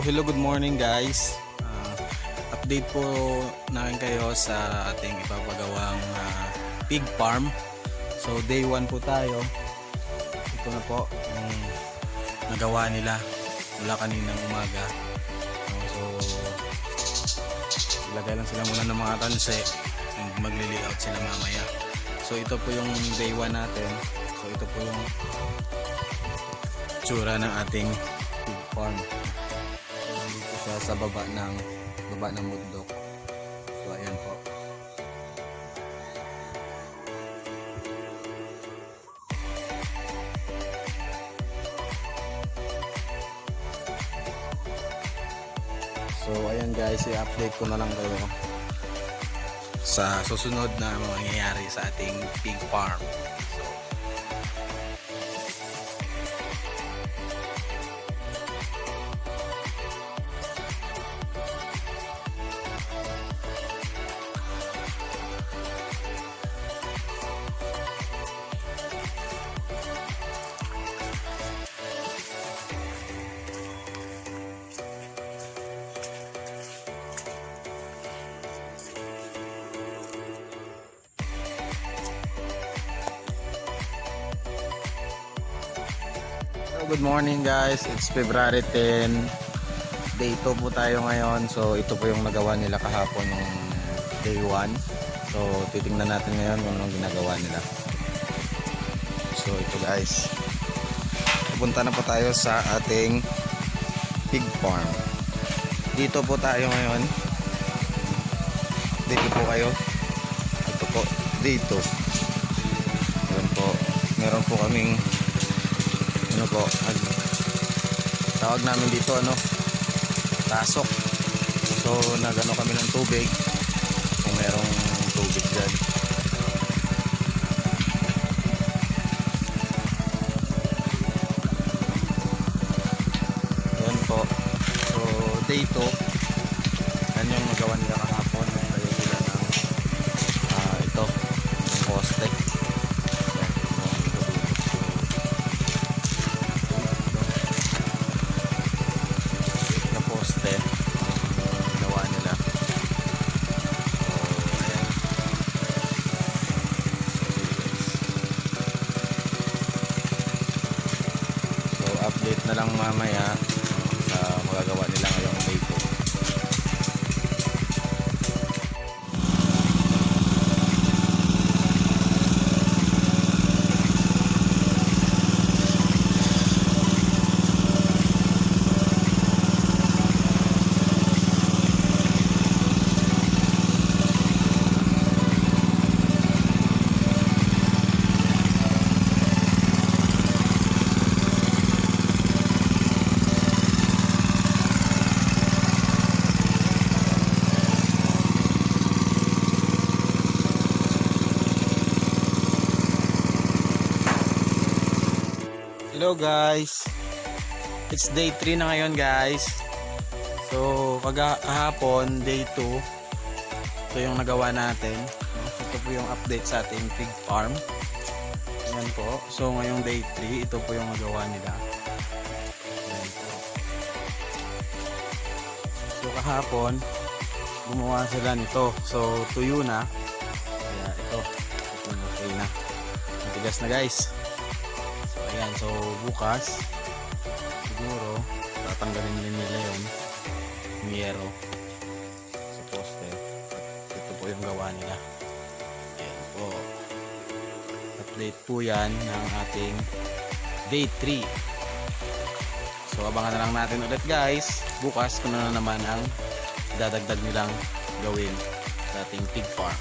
hello, good morning guys. Update po namin kayo sa ating ipapagawang pig farm. So day 1 po tayo. Ito na po yung nagawa nila mula kaninang umaga. So ilagay lang sila muna ng mga tanse and magli-layout sila mamaya. So ito po yung day 1 natin. So ito po yung tsura ng ating pig farm. Dito siya sa baba ng bundok. So ayan po. So ayan guys, i-update ko na lang kayo sa susunod na mangyayari sa ating pig farm. Good morning guys, it's February 10, day 2 po tayo ngayon. So ito po yung nagawa nila kahapon ng day 1. So titingnan natin ngayon kung anong ginagawa nila. So ito guys, pupunta na po tayo sa ating pig farm. Dito po tayo ngayon. Dito po kayo. Ito po, dito. Meron po, meron po kaming ano po, tawag namin dito tasok. So nagano kami ng tubig kung merong tubig dyan. Yan po. So day 2, yan yung nagawa nila kahapon. Nagtayo sila ng ito, poste. Gawa nila. So update na lang mamaya sa magagawa nila ngayong day 2. Hello guys, it's day 3 na ngayon guys. So kahapon day 2, ito yung nagawa natin. Ito po yung update sa ating pig farm. Ayan po. So ngayong day 3, ito po yung nagawa nila. Ayan po. So kahapon gumawa sila nito. So tuyo na. Kaya ito okay na. Matigas na guys. Ayan, so bukas siguro tatanggalin din nila yun, yung yero sa poste. Ito po yung gawa nila. Ayan po, update po yan ng ating day 3. So abangan na lang natin ulit guys bukas kung ano naman ang dadagdag nilang gawin sa ating pig farm.